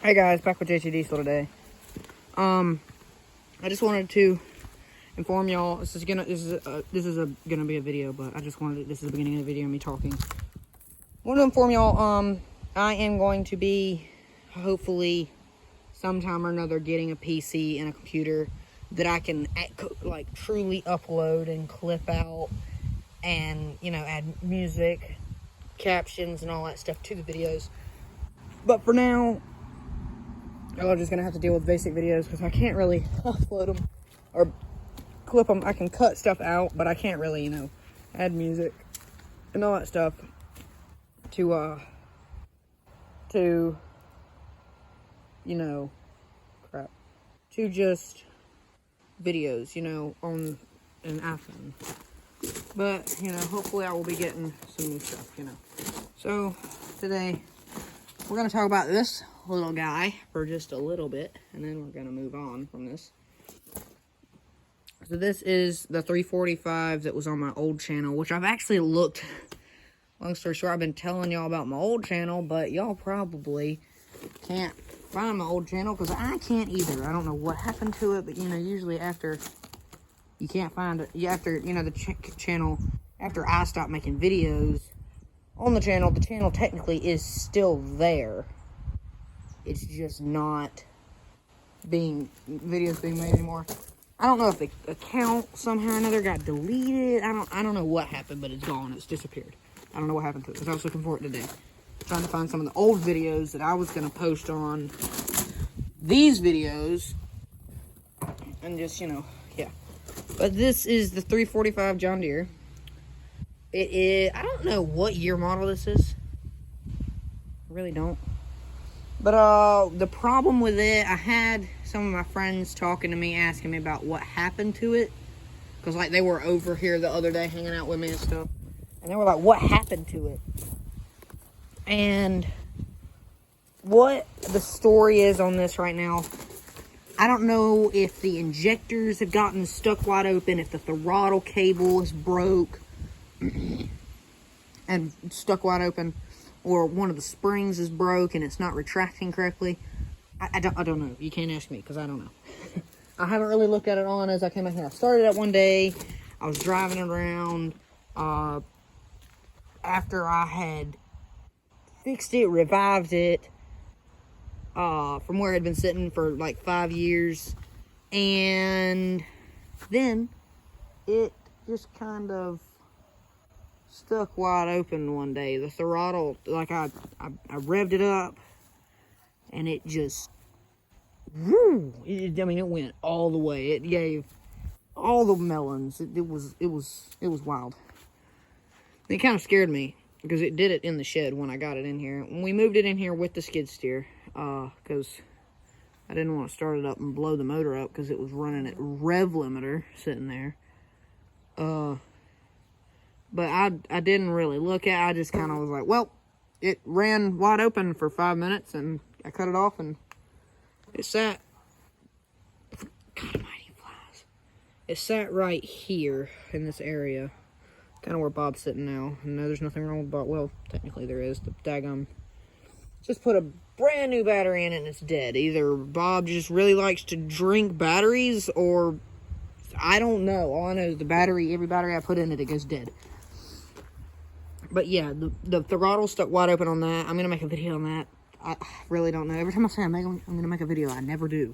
Hey guys, back with JC Diesel today. I just wanted to inform y'all. This is gonna be a video, but I just wanted this is the beginning of the video. Me talking. I want to inform y'all. I am going to be hopefully sometime or another getting a PC and a computer that I can like truly upload and clip out, and add music, captions, and all that stuff to the videos. But for now, y'all are just gonna have to deal with basic videos because I can't really upload them or clip them. I can cut stuff out, but I can't really, add music and all that stuff to to just videos, on an iPhone. But, hopefully I will be getting some new stuff, So, today, we're gonna talk about this little guy for just a little bit, and then we're gonna move on from this. So this is the 345 that was on my old channel, which I've actually looked. Long story short, I've been telling y'all about my old channel, but y'all probably can't find my old channel because I can't either. I don't know what happened to it, but usually after you can't find it, after the channel, after I stop making videos on the channel technically is still there. It's just not videos being made anymore. I don't know if the account somehow or another got deleted. I don't know what happened, but it's gone. It's disappeared. I don't know what happened to it because I was looking for it today. Trying to find some of the old videos that I was going to post on these videos. And just, yeah. But this is the 345 John Deere. It is, I don't know what year model this is. I really don't. But the problem with it, I had some of my friends talking to me, asking me about what happened to it. Because, like, they were over here the other day hanging out with me and stuff. And they were like, what happened to it? And what the story is on this right now, I don't know if the injectors have gotten stuck wide open, if the throttle cable is broke and stuck wide open, or one of the springs is broke and it's not retracting correctly. I don't know. You can't ask me because I don't know. I haven't really looked at it on as I came out here. I started it one day. I was driving it around. After I had fixed it, revived it from where it had been sitting for like 5 years. And then it just kind of stuck wide open one day. The throttle, like I revved it up, and it just, it went all the way. It gave all the melons. It was wild. It kind of scared me because it did it in the shed when I got it in here. When we moved it in here with the skid steer, because I didn't want to start it up and blow the motor up because it was running at rev limiter sitting there. But I didn't really look at it. I just kind of was like, well, it ran wide open for 5 minutes, and I cut it off, and it sat, God almighty flies. It sat right here in this area, kind of where Bob's sitting now. No, there's nothing wrong with Bob. Well, technically there is. The daggum just put a brand new battery in it, and it's dead. Either Bob just really likes to drink batteries, or I don't know. All I know is the battery, every battery I put in it, it goes dead. But yeah, the throttle stuck wide open on that. I'm going to make a video on that. I really don't know. Every time I say I'm going to make a video, I never do.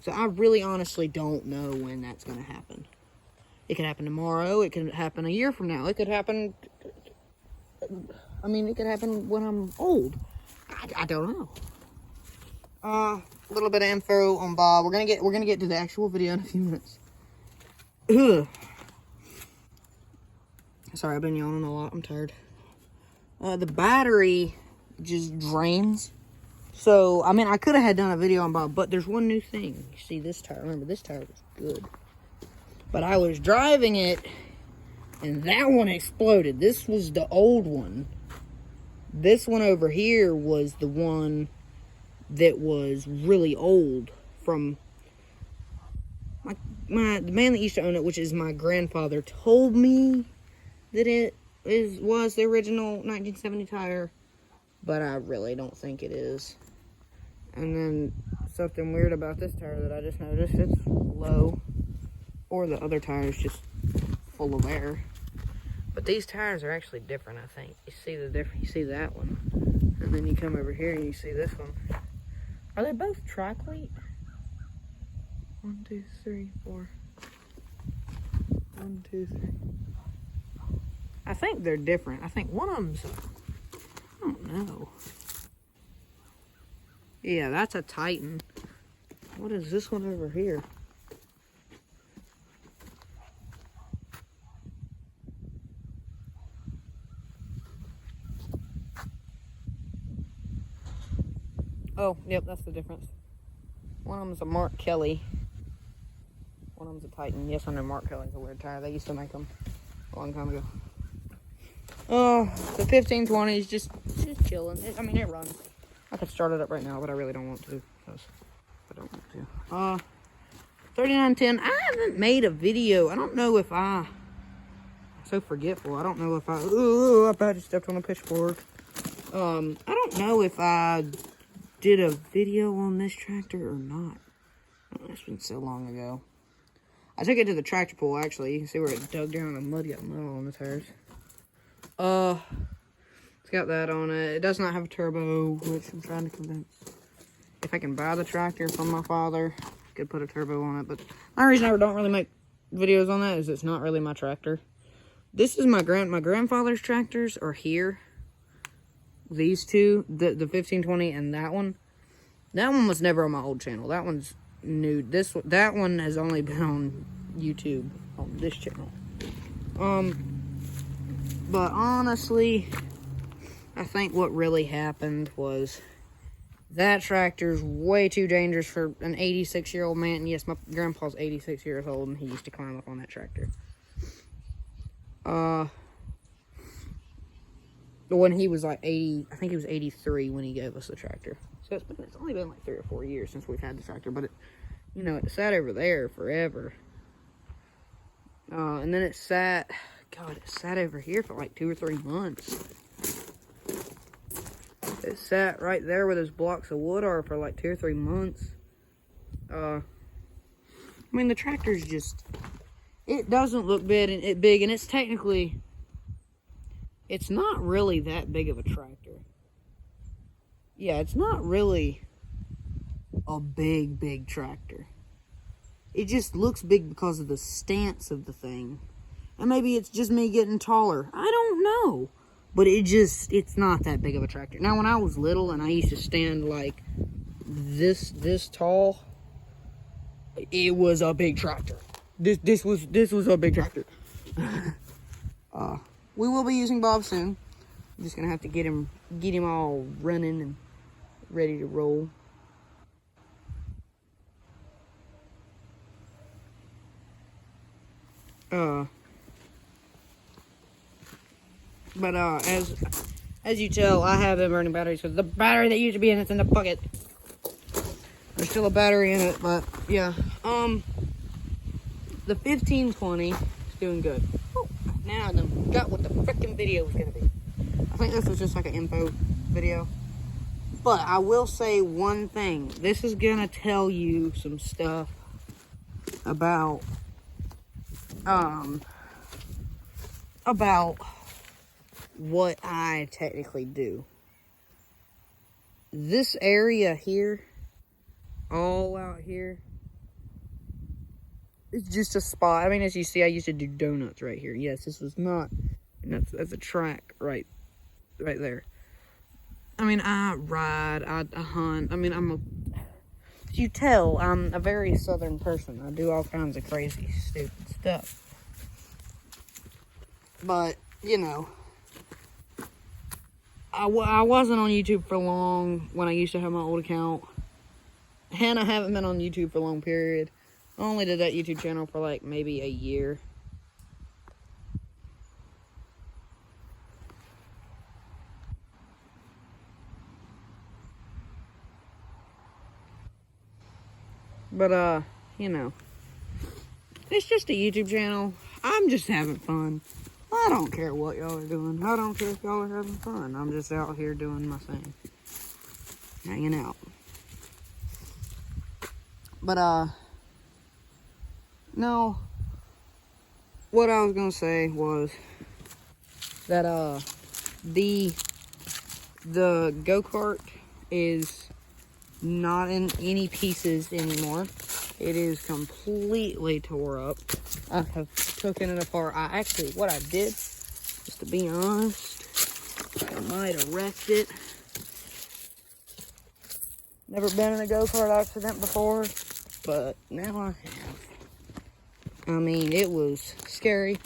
So I really honestly don't know when that's going to happen. It could happen tomorrow. It could happen a year from now. It could happen, it could happen when I'm old. I don't know. A little bit of info on Bob. We're gonna get to the actual video in a few minutes. Ugh. Sorry, I've been yawning a lot. I'm tired. The battery just drains. So, I could have had done a video on Bob, but there's one new thing. You see this tire. Remember, this tire was good. But I was driving it, and that one exploded. This was the old one. This one over here was the one that was really old from the man that used to own it, which is my grandfather, told me that it was the original 1970 tire, but I really don't think it is. And then something weird about this tire that I just noticed, it's low. Or the other tire is just full of air. But these tires are actually different, I think. You see the difference, you see that one. And then you come over here and you see this one. Are they both tri-cleat? 1, 2, 3, 4. 1, 2, 3. I think they're different. I think one of them's, I don't know. Yeah, that's a Titan. What is this one over here? Oh, yep, that's the difference. One of them's a Mark Kelly. One of them's a Titan. Yes, I know Mark Kelly's a weird tire. They used to make them a long time ago. Oh, the 1520 is just chilling. I mean, it runs. I could start it up right now, but I really don't want to. Because I don't want to. 3910. I haven't made a video. I don't know if I'm so forgetful. I don't know if I about to stepped on a pitchfork. I don't know if I did a video on this tractor or not. Oh, it's been so long ago. I took it to the tractor pull, actually. You can see where it dug down in the mud, got mud on the tires. It's got that on it. It does not have a turbo, which I'm trying to convince. If I can buy the tractor from my father, I could put a turbo on it. But my reason I don't really make videos on that is it's not really my tractor. This is my grandfather's tractors are here. These two, the 1520 and that one. That one was never on my old channel. That one's new. That one has only been on YouTube on this channel. But honestly, I think what really happened was that tractor's way too dangerous for an 86-year-old man. And yes, my grandpa's 86 years old, and he used to climb up on that tractor. When he was like 80, I think he was 83 when he gave us the tractor. So it's only been like 3 or 4 years since we've had the tractor, but it, you know, it sat over there forever. And then it sat over here for like 2 or 3 months. It sat right there where those blocks of wood are for like 2 or 3 months. I mean, the tractor's just, it doesn't look big, and it's technically, it's not really that big of a tractor. Yeah, it's not really a big tractor. It just looks big because of the stance of the thing. And maybe it's just me getting taller. I don't know. But it's not that big of a tractor. Now, when I was little and I used to stand like this tall, it was a big tractor. This was a big tractor. We will be using Bob soon. I'm just gonna have to get him all running and ready to roll. But as you tell, I have been burning batteries because the battery that used to be in it's in the bucket. There's still a battery in it, but yeah. The 1520 is doing good. Oh, now I got what the freaking video was gonna be. I think this was just like an info video. But I will say one thing. This is gonna tell you some stuff about what I technically do. This area here, all out here, it's just a spot. I mean, as you see, I used to do donuts right here. Yes, this was not, and that's a track right there. I mean, I ride, I hunt. I mean, as you tell, I'm a very southern person. I do all kinds of crazy, stupid stuff. But, you know, I wasn't on YouTube for long when I used to have my old account. And I haven't been on YouTube for a long period. I only did that YouTube channel for like maybe a year. But, you know, it's just a YouTube channel. I'm just having fun. I don't care what y'all are doing. I don't care if y'all are having fun. I'm just out here doing my thing. Hanging out. But, no. What I was gonna say was that, the go-kart is not in any pieces anymore. It is completely tore up. I have taken it apart. What I did, just to be honest, I might have wrecked it. Never been in a go-kart accident before, but now I have. I mean, it was scary.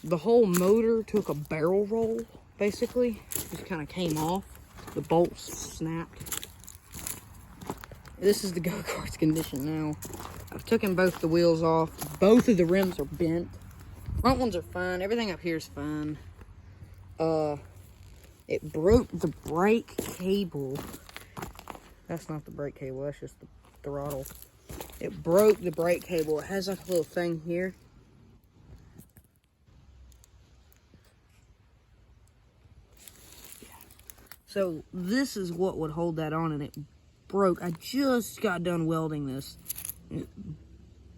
The whole motor took a barrel roll, basically. Just kind of came off. The bolts snapped. This is the go-kart's condition now. I've taken both the wheels off. Both of the rims are bent. Front ones are fine. Everything up here is fine. It broke the brake cable. That's not the brake cable. That's just the throttle. It broke the brake cable. It has like a little thing here. So this is what would hold that on, and it broke. I just got done welding this. It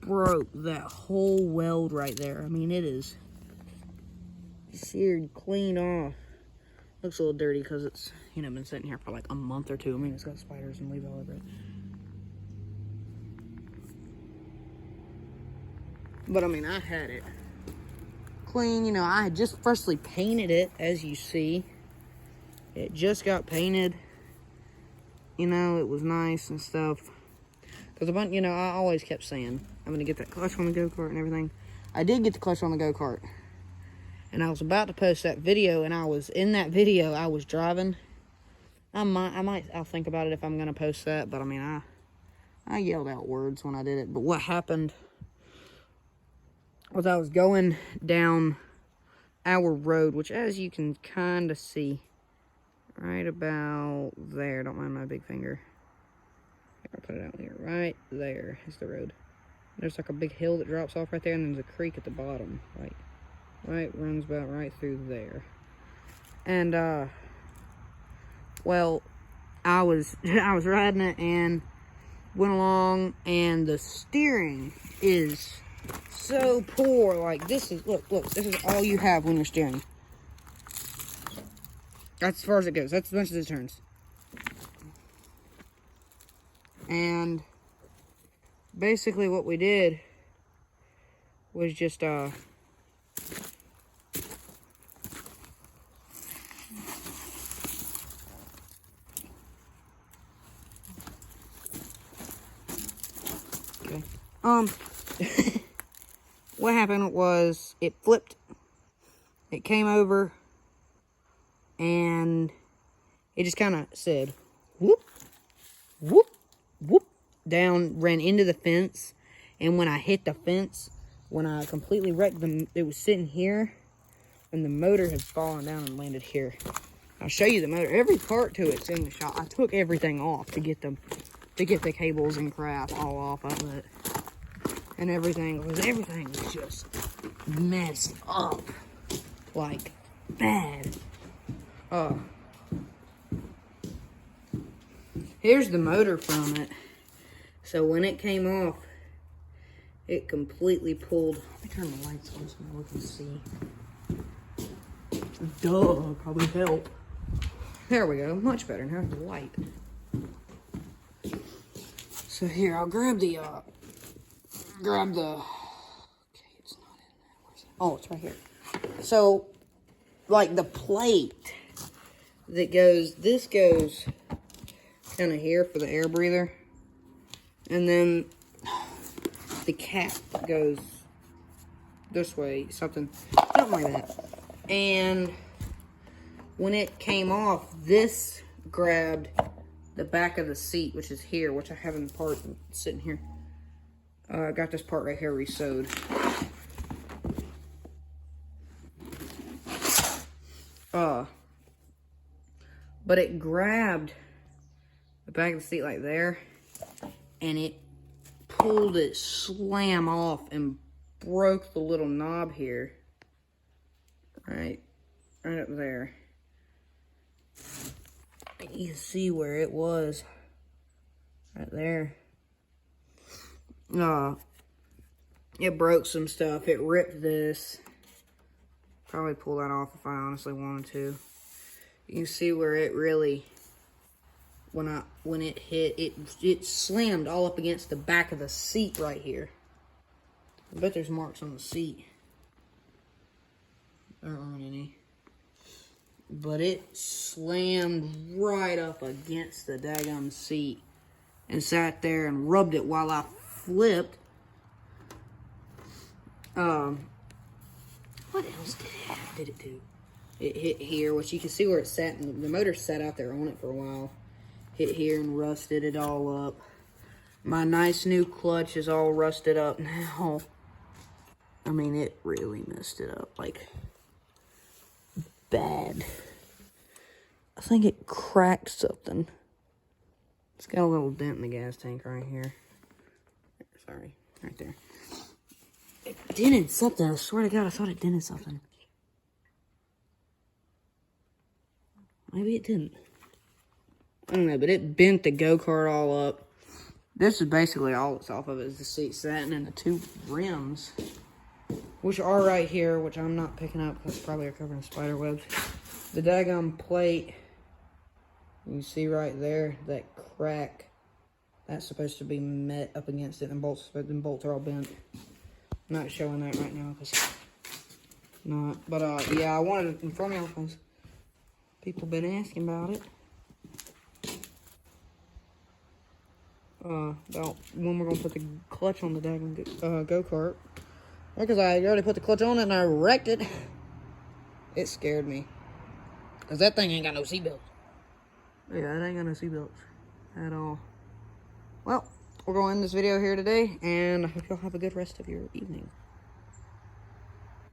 broke that whole weld right there. I mean, it is seared clean off. Looks a little dirty because it's, you know, been sitting here for like a month or two. I mean, it's got spiders and leaves all over it. But I mean, I had it clean. You know, I had just freshly painted it, as you see. It just got painted. You know, it was nice and stuff. Because, you know, I always kept saying, I'm going to get that clutch on the go-kart and everything. I did get the clutch on the go-kart. And I was about to post that video, and in that video, I was driving. I'll think about it if I'm going to post that. But, I mean, I yelled out words when I did it. But what happened was I was going down our road, which, as you can kind of see, right about there. Don't mind my big finger. I'll put it out here. Right there is the road. There's like a big hill that drops off right there, and then there's a creek at the bottom. Right, runs about right through there. And, well, I was riding it and went along, and the steering is so poor. Like, this is, look, this is all you have when you're steering. That's as far as it goes. That's as much as it turns. And basically what we did was just, what happened was it flipped. It came over, and it just kind of said, whoop, whoop, whoop, down, ran into the fence. And when I hit the fence, when I completely wrecked them, it was sitting here, and the motor had fallen down and landed here. I'll show you the motor. Every part to it's in the shop. I took everything off to get the cables and crap all off of it. And everything was just messed up. Like, bad. Here's the motor from it. So when it came off, it completely pulled. Let me turn the lights on so we can see. Duh, probably help. There we go, much better. Now the light. So here, I'll grab the, okay, it's not in there. Where's it? Oh, it's right here. So, like the plate that goes, this goes kind of here for the air breather. And then the cap goes this way, something like that. And when it came off, this grabbed the back of the seat, which is here, which I have in the part sitting here. I got this part right here re-sewed. But it grabbed the back of the seat like there, and it pulled it slam off and broke the little knob here. Right up there. You can see where it was. Right there. It broke some stuff. It ripped this. Probably pull that off if I honestly wanted to. You can see where it really, when it hit, it slammed all up against the back of the seat right here. I bet there's marks on the seat. There aren't any. But it slammed right up against the daggum seat and sat there and rubbed it while I flipped. What else did it do? It hit here, which you can see where it sat, and the motor sat out there on it for a while. Hit here and rusted it all up. My nice new clutch is all rusted up now. I mean, it really messed it up, like, bad. I think it cracked something. It's got a little dent in the gas tank right here. Sorry, right there. It dented something. I swear to God, I thought it dented something. Maybe it didn't. I don't know, but it bent the go-kart all up. This is basically all that's off of it, is the seat satin and the two rims, which are right here, which I'm not picking up because probably are covered in spider webs. The daggum plate, you can see right there, that crack, that's supposed to be met up against it, and bolts are all bent. I'm not showing that right now because not. But yeah, I wanted to inform y'all because people been asking about it. About when we're gonna put the clutch on the daggum go-kart. Because I already put the clutch on it and I wrecked it. It scared me. Because that thing ain't got no seatbelts. Yeah, it ain't got no seatbelts at all. Well, we're going to end this video here today, and I hope y'all have a good rest of your evening.